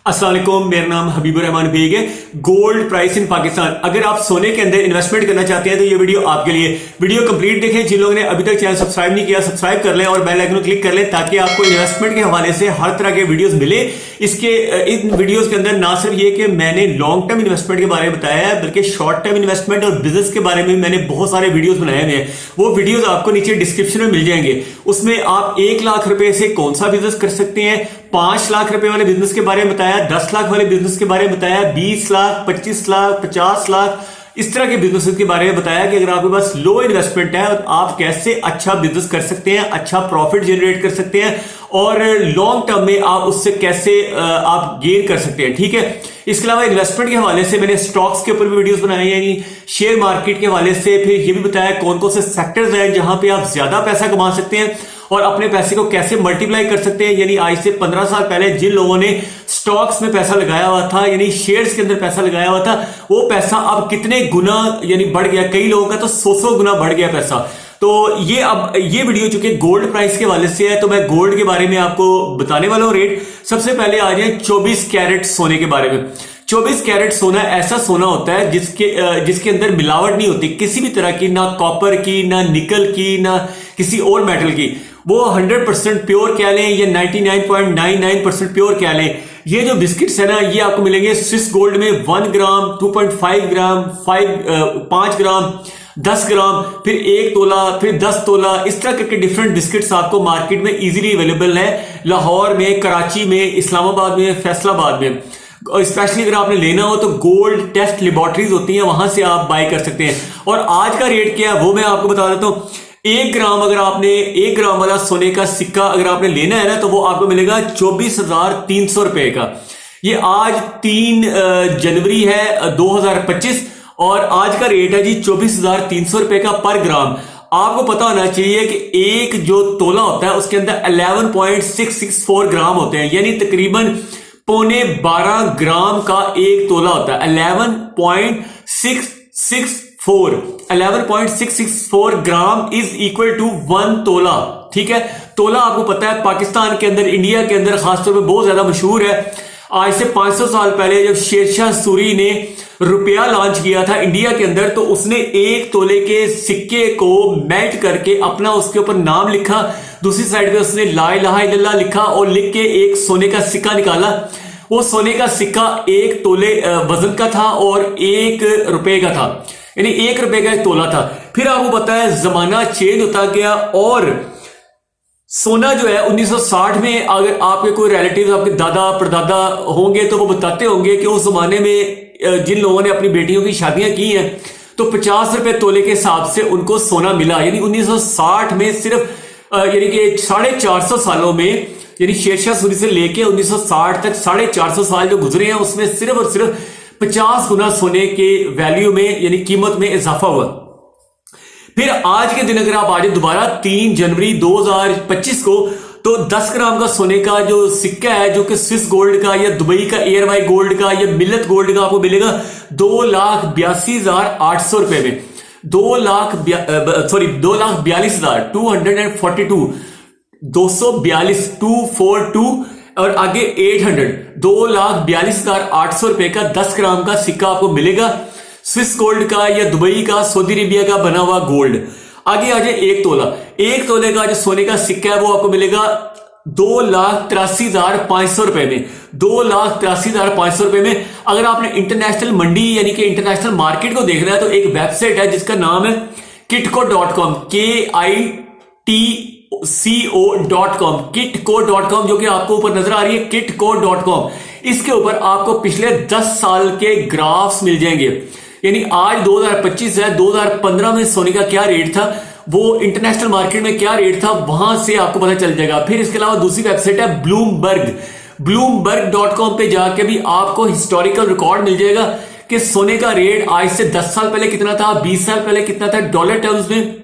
अस्सलाम वालेकुम, मेरा नाम हबीबुर रहमान बेग है। Gold price in Pakistan. अगर आप सोने के अंदर इन्वेस्टमेंट करना चाहते हैं तो ये वीडियो आपके लिए। वीडियो कंप्लीट देखें। जिन लोगों ने अभी तक चैनल सब्सक्राइब नहीं किया सब्सक्राइब कर लें और बेल आइकन क्लिक कर लें ताकि आपको इन्वेस्टमेंट के हवाले से हर तरह के वीडियोस मिले। इन वीडियोस के अंदर ना सिर्फ ये कि मैंने लॉन्ग टर्म इन्वेस्टमेंट के बारे में बताया है, बल्कि शॉर्ट टर्म इन्वेस्टमेंट और बिजनेस के बारे में मैंने बहुत सारे वीडियोस बनाए हुए हैं। वो वीडियोस आपको नीचे डिस्क्रिप्शन में मिल जाएंगे। उसमें आप 1 लाख रुपए से कौन सा बिजनेस कर सकते हैं, 5 लाख रुपए वाले बिजनेस के बारे में बताया, 10 लाख वाले बिजनेस के बारे में बताया, 20 लाख, 25 लाख, 50 लाख, इस तरह के बिजनेस के बारे में बताया कि अगर आपके पास लो इन्वेस्टमेंट है तो आप कैसे अच्छा बिजनेस कर सकते हैं, अच्छा प्रॉफिट जनरेट कर सकते हैं और लॉन्ग टर्म में आप उससे कैसे आप गेन कर सकते हैं। ठीक है। इसके अलावा इन्वेस्टमेंट के हवाले से मैंने स्टॉक्स के ऊपर भी वीडियोस बनाए हैं, यानी शेयर मार्केट के हवाले से। फिर ये भी बताया कौन कौन से सेक्टर्स हैं जहां पे आप ज्यादा पैसा कमा सकते हैं और अपने पैसे को कैसे मल्टीप्लाई कर सकते हैं। यानी आज से 15 साल पहले जिन लोगों ने स्टॉक्स में पैसा लगाया हुआ था, यानी शेयर्स के अंदर पैसा लगाया हुआ था, वो पैसा अब कितने गुना यानी बढ़ गया। कई लोगों का तो 100 गुना बढ़ गया पैसा। तो ये वीडियो चूंकि गोल्ड प्राइस के हवाले से है तो मैं गोल्ड के बारे में आपको बताने वाला हूं रेट। सबसे पहले आ जाए 24 कैरेट सोने के बारे में। 24 कैरेट सोना ऐसा सोना होता है जिसके अंदर मिलावट नहीं होती किसी भी तरह की, ना कॉपर की, ना निकल की, ना किसी और मेटल की। वो 100% प्योर कह लें या 99.99% प्योर कह लें। ये जो बिस्किट्स है ना, ये आपको मिलेंगे स्विस गोल्ड में 1 ग्राम, 2.5 ग्राम, 5 ग्राम, 10 ग्राम, फिर 1 तोला, फिर 10 तोला, इस तरह के डिफरेंट बिस्किट्स आपको मार्केट में इजीली अवेलेबल है। लाहौर में, कराची में, इस्लामाबाद में, फैसलाबाद में। स्पेशली अगर आपने लेना हो तो गोल्ड टेस्ट लेबोरेटरीज होती हैं, वहां से आप बाय कर सकते हैं। और आज का रेट क्या है वो मैं आपको बता देता हूं। 1 ग्राम अगर आपने 1 ग्राम वाला सोने का सिक्का अगर आपने लेना है ना तो वो आपको मिलेगा 24,300 रुपए का। ये आज 3 जनवरी है 2025 और आज का रेट है जी 24,300 रुपए का पर ग्राम। आपको पता होना चाहिए कि एक जो तोला होता है उसके अंदर 11.664 ग्राम होते हैं, यानी तकरीबन 12.25 ग्राम का एक तोला होता है। 11.664 ग्राम इज इक्वल टू 1 तोला। ठीक है। तोला आपको पता है पाकिस्तान के अंदर, इंडिया के अंदर खासतौर पे बहुत ज्यादा मशहूर है। आज से 500 साल पहले जब शेरशाह सूरी ने रुपया लॉन्च किया था इंडिया के अंदर तो उसने 1 तोले के सिक्के को मेल्ट करके अपना उसके ऊपर नाम लिखा, दूसरी साइड पे उसने ला इलाहा इल्लल्लाह लिखा और लिख के एक सोने का सिक्का निकाला। वो सोने का सिक्का 1 तोले वजन का था और 1 रुपए का था, यानी 1 रुपए का 1 तोला था। फिर आपको पता है जमाना चेंज होता गया और सोना जो है 1960 में, अगर आपके कोई रिलेटिव आपके दादा परदादा होंगे तो वो बताते होंगे कि उस जमाने में जिन लोगों ने अपनी बेटियों की शादियां की हैं तो 50 रुपए तोले के हिसाब से उनको सोना मिला। यानी 1960 में सिर्फ यानी कि 450 सालों में, यानी शेरशाह सूरी से लेके 1960 तक 450 साल जो गुजरे हैं उसमें सिर्फ और सिर्फ 50 गुना सोने के वैल्यू में यानी कीमत में इजाफा हुआ। फिर आज के दिन अगर आप आ जाए दोबारा 3 जनवरी 2025 को तो 10 ग्राम का सोने का जो सिक्का है जो कि स्विस गोल्ड का या दुबई का एयरवाई गोल्ड का या मिलत गोल्ड का आपको मिलेगा 2,82,800 रुपए में। 2,42,242 242 और आगे 800 2,42,800 रुपए का 10 ग्राम का सिक्का आपको मिलेगा, स्विस गोल्ड का या दुबई का, सऊदी अरेबिया का बना हुआ गोल्ड। आगे आ जाए 1 तोला। 1 तोले का जो सोने का सिक्का है वो आपको मिलेगा 2,83,500 रुपए में। 2,83,500 रुपए में। अगर आपने इंटरनेशनल मंडी यानी कि इंटरनेशनल मार्केट को देखना है तो एक वेबसाइट है जिसका नाम है kitco.com, kitco.com, kitco.com, जो कि आपको ऊपर नजर आ रही है kitco.com। इसके ऊपर आपको पिछले 10 साल के ग्राफ्स मिल जाएंगे, यानी आज 2025 है, 2015 में सोने का क्या रेट था, वो इंटरनेशनल मार्केट में क्या रेट था, वहां से आपको पता चल जाएगा। फिर इसके अलावा दूसरी वेबसाइट है bloomberg.com पे जाके भी आपको हिस्टोरिकल रिकॉर्ड मिल जाएगा कि सोने का रेट आज से 10 साल पहले कितना था, 20 साल पहले कितना था, डॉलर टर्म्स में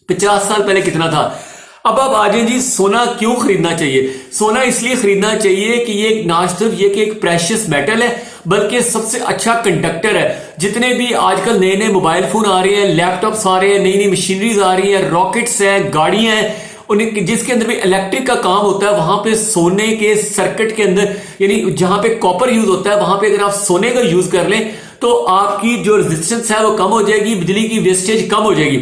50 साल पहले कितना था। अब आप आ जाए जी सोना क्यों खरीदना चाहिए। सोना इसलिए खरीदना चाहिए कि ये ना सिर्फ ये कि एक प्रेशियस मेटल है बल्कि सबसे अच्छा कंडक्टर है। जितने भी आजकल नए नए मोबाइल फोन आ रहे हैं, लैपटॉप्स आ रहे हैं, नई नई मशीनरीज आ रही है, रॉकेट्स हैं, गाड़ियां हैं, उन्हें जिसके अंदर भी इलेक्ट्रिक का काम होता है, वहां पे सोने के सर्किट के अंदर यानी जहां पे कॉपर यूज होता है वहां पे अगर आप सोने का यूज कर लें तो आपकी जो रेजिस्टेंस है वो कम हो जाएगी, बिजली की वेस्टेज कम हो जाएगी।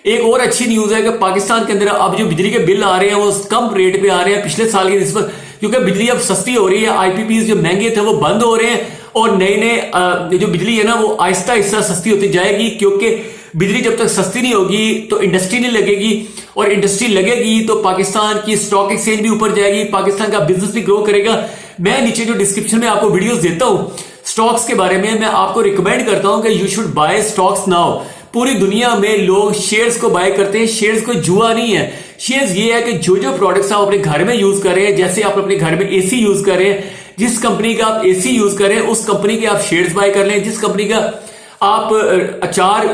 एक और अच्छी न्यूज है कि पाकिस्तान के अंदर अब जो बिजली के बिल आ रहे हैं वो कम रेट पे आ रहे हैं पिछले साल की निस्बत, क्योंकि बिजली अब सस्ती हो रही है। आईपीपी जो महंगे थे वो बंद हो रहे हैं और नए नए जो बिजली है ना वो आहिस्ता आहिस्ता सस्ती होती जाएगी, क्योंकि बिजली जब तक सस्ती नहीं होगी तो इंडस्ट्री नहीं लगेगी, और इंडस्ट्री लगेगी तो पाकिस्तान की स्टॉक एक्सचेंज भी ऊपर जाएगी, पाकिस्तान का बिजनेस भी ग्रो करेगा। मैं नीचे जो डिस्क्रिप्शन में आपको वीडियोस देता हूं स्टॉक्स के बारे में, मैं आपको रिकमेंड करता हूं कि you should buy stocks now. पूरी दुनिया में लोग शेयर्स को बाय करते हैं, शेयर्स कोई जुआ नहीं है। शेयर्स ये है कि जो जो प्रोडक्ट्स आप अपने घर में यूज कर रहे हैं, जैसे आप अपने घर में एसी यूज कर रहे हैं, जिस कंपनी का आप एसी यूज कर रहे हैं उस कंपनी के आप शेयर्स बाय कर लें। जिस कंपनी का आप अचार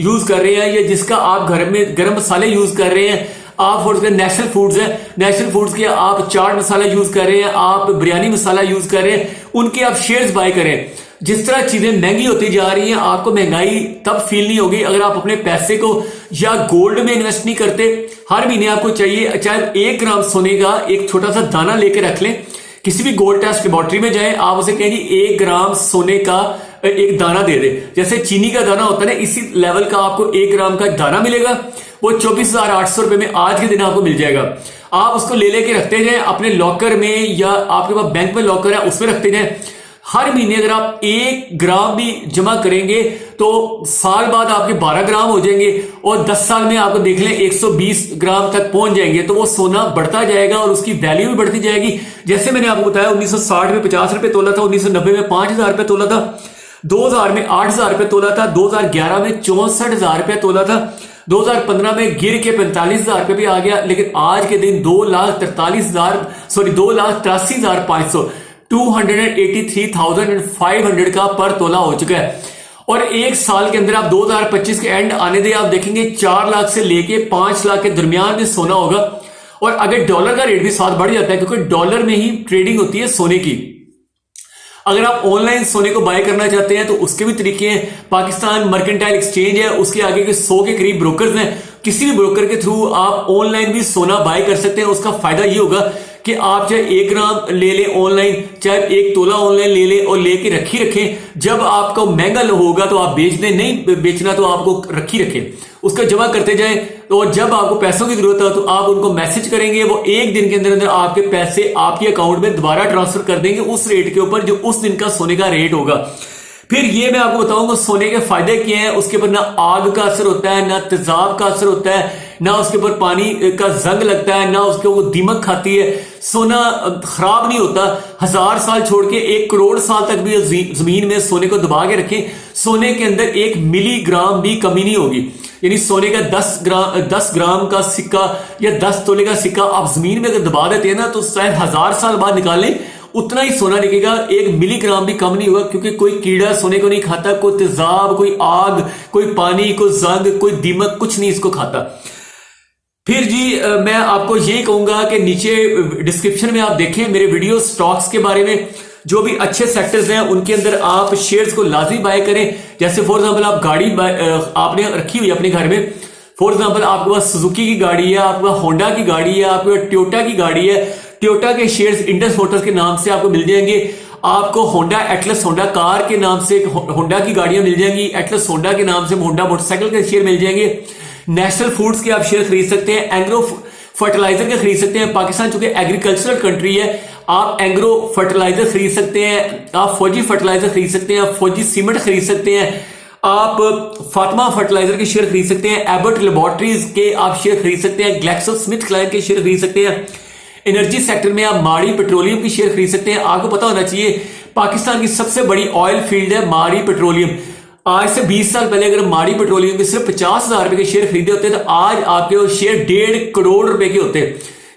यूज कर रहे हैं या जिसका आप घर में गरम मसाले यूज कर रहे हैं, आप फॉर नेशनल फूड्स है, नेशनल फूड्स के आप चाट मसाला यूज कर रहे हैं, आप बिरयानी मसाला यूज कर रहे हैं, उनके आप शेयर्स बाय करें। जिस तरह चीजें महंगी होती जा रही हैं आपको महंगाई तब फील नहीं होगी अगर आप अपने पैसे को या गोल्ड में इन्वेस्ट नहीं करते। हर महीने आपको चाहिए चाहे 1 ग्राम सोने का एक छोटा सा दाना लेके रख लें, किसी भी गोल्ड टेस्ट लेबोरेटरी में जाए, आप उसे कहें 1 ग्राम सोने का एक दाना दे दे, जैसे चीनी का दाना होता है ना, इसी लेवल का आपको 1 ग्राम का दाना मिलेगा। वो 24,800 रुपए में आज के दिन आपको मिल जाएगा। आप उसको ले लेके रखते जाए अपने लॉकर में या आपके पास बैंक में लॉकर है उसमें रखते जाए। हर महीने अगर आप 1 ग्राम भी जमा करेंगे तो साल बाद आपके 12 ग्राम हो जाएंगे और 10 साल में आपको देख लें 120 ग्राम तक पहुंच जाएंगे। तो वो सोना बढ़ता जाएगा और उसकी वैल्यू भी बढ़ती जाएगी। जैसे मैंने आपको बताया 1960 में 50 रुपए तोला था, 1990 में 5,000 रुपए तोला था, 2000 में 8,000 रुपए तोला था, 2011 में 64,000 रुपए तोला था, 2015 में गिर के 45,000 रुपए भी आ गया। लेकिन आज के दिन 2,83,500 283,500 का पर तोला हो चुका है। और एक साल के अंदर आप 2025 के एंड आने दे आप देखेंगे 4 लाख से लेके 5 लाख के दरमियान में सोना होगा। और अगर डॉलर का रेट भी साथ बढ़ जाता है, क्योंकि डॉलर में ही ट्रेडिंग होती है सोने की। अगर आप ऑनलाइन सोने को बाय करना चाहते हैं तो उसके भी तरीके हैं। पाकिस्तान मर्केंटाइल एक्सचेंज है, उसके आगे के 100 के करीब ब्रोकर्स हैं। किसी भी ब्रोकर के थ्रू आप ऑनलाइन भी सोना बाय कर सकते हैं। उसका फायदा ये होगा कि आप चाहे 1 ग्राम ले लें ऑनलाइन, चाहे 1 तोला ऑनलाइन ले लें और लेके रखी रखें। जब आपको महंगा होगा तो आप बेच दें, नहीं बेचना तो आपको रखी रखें, उसका जमा करते जाएं। और जब आपको पैसों की जरूरत हो तो आप उनको मैसेज करेंगे, वो 1 दिन के अंदर अंदर आपके पैसे आपके अकाउंट में दोबारा ट्रांसफर कर देंगे उस रेट के ऊपर जो उस दिन का सोने का रेट होगा। फिर ये मैं आपको बताऊंगा सोने के फायदे क्या हैं। उसके ऊपर ना आग का असर होता है, ना तेजाब का असर होता है, ना उसके ऊपर पानी का जंग लगता है, ना उसके वो दीमक खाती है। सोना खराब नहीं होता। 1000 साल छोड़ के 1 करोड़ साल तक भी जमीन में सोने को दबा के रखें, सोने के अंदर 1 मिलीग्राम भी कमी नहीं होगी। यानी सोने का 10 ग्राम का सिक्का या 10 तोले का सिक्का आप जमीन में अगर दबा देते हैं ना तो शायद 1000 साल बाद निकालें उतना ही सोना निकलेगा, 1 मिलीग्राम भी कम नहीं होगा। क्योंकि कोई कीड़ा सोने को नहीं खाता, कोई तेजाब, कोई आग, कोई पानी, कोई जंग, कोई दीमक, कुछ नहीं इसको खाता। फिर जी मैं आपको यही कहूंगा कि नीचे डिस्क्रिप्शन में आप देखें मेरे वीडियो स्टॉक्स के बारे में, जो भी अच्छे सेक्टर्स हैं उनके अंदर आप शेयर्स को लाजमी बाय करें। जैसे फॉर एग्जांपल आप गाड़ी आपने रखी हुई अपने घर में, फॉर एग्जांपल आपके पास सुजुकी की गाड़ी है, आपके पास होंडा की गाड़ी है, आपके पास टोयोटा की गाड़ी है, टोयोटा के शेयर्स इंडस मोटर्स के नाम से आपको मिल जाएंगे। आपको होंडा एटलस होंडा कार के नाम से होंडा की गाड़ियां मिल जाएंगी, एटलस होंडा के नाम से होंडा मोटरसाइकिल के शेयर मिल जाएंगे। नेशनल फूड्स के आप शेयर खरीद सकते हैं, एग्रो फर्टिलाइजर के खरीद सकते हैं। पाकिस्तान चूंकि एग्रीकल्चरल कंट्री है, आप एग्रो फर्टिलाइजर खरीद सकते हैं, आप फौजी फर्टिलाइजर खरीद सकते हैं, आप फौजी सीमेंट खरीद सकते हैं, आप फातिमा फर्टिलाइजर के शेयर खरीद सकते हैं, एबर्ट लेबोरेटरीज के आप शेयर खरीद सकते हैं, ग्लैक्सोस्मिथक्लाइन के शेयर खरीद सकते हैं। एनर्जी सेक्टर में आप माड़ी पेट्रोलियम की शेयर खरीद सकते हैं। आपको पता होना चाहिए पाकिस्तान की सबसे बड़ी ऑयल फील्ड है माड़ी पेट्रोलियम। आज से 20 साल पहले अगर माड़ी पेट्रोलियम के सिर्फ 50,000 रुपए के शेयर खरीदे होते तो आज आपके वो शेयर 1.5 करोड़ रुपए के होते।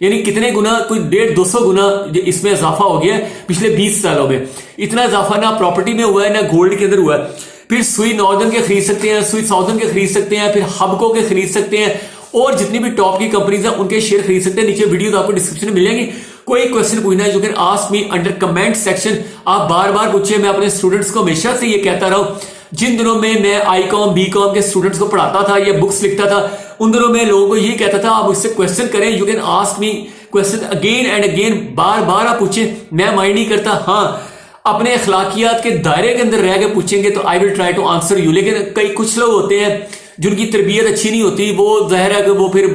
यानी कितने गुना, कोई 150-200 गुना इसमें इजाफा हो गया पिछले 20 सालों में। इतना इजाफा ना प्रॉपर्टी में हुआ है ना गोल्ड के अंदर हुआ है। फिर सुई नॉर्दर्न के खरीद सकते हैं, सुई साउदर्न के खरीद सकते हैं, फिर हबको के खरीद सकते हैं और जितनी भी टॉप की कंपनीज हैं उनके शेयर खरीद सकते हैं। नीचे वीडियो आपको डिस्क्रिप्शन में मिल जाएंगे। कोई क्वेश्चन पूछना है you can ask me under comment section. आप बार बार पूछिए। मैं अपने स्टूडेंट्स को हमेशा से ये कहता रहा हूं, जिन दिनों में मैं आईकॉम बीकॉम के स्टूडेंट्स को पढ़ाता था या बुक्स लिखता था उन दिनों में लोगों को ये कहता था आप मुझसे क्वेश्चन करें, you can ask me question again and again, बार बार आप पूछें, मैं माइंड नहीं करता। हाँ, अपने अखलाकियात के दायरे के अंदर रह के पूछेंगे तो I will try to answer you. लेकिन कई कुछ लोग होते हैं जिनकी तरबियत अच्छी नहीं होती, वो जाहिर है कि वो फिर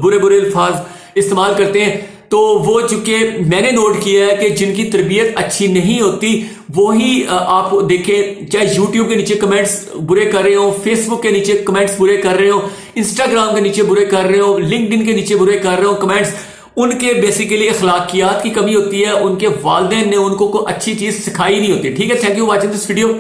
बुरे बुरे अल्फाज इस्तेमाल करते हैं। तो वो चूंकि मैंने नोट किया है कि जिनकी तरबियत अच्छी नहीं होती वो ही आप देखें, चाहे यूट्यूब के नीचे कमेंट्स बुरे कर रहे हो, फेसबुक के नीचे कमेंट्स बुरे कर रहे हो, इंस्टाग्राम के नीचे बुरे कर रहे हो, लिंक्डइन के नीचे बुरे कर रहे हो कमेंट्स, उनके बेसिकली अखलाकियात की कमी होती है, उनके वालिदैन ने उनको कोई अच्छी चीज सिखाई नहीं होती। ठीक है, thank you watching this video.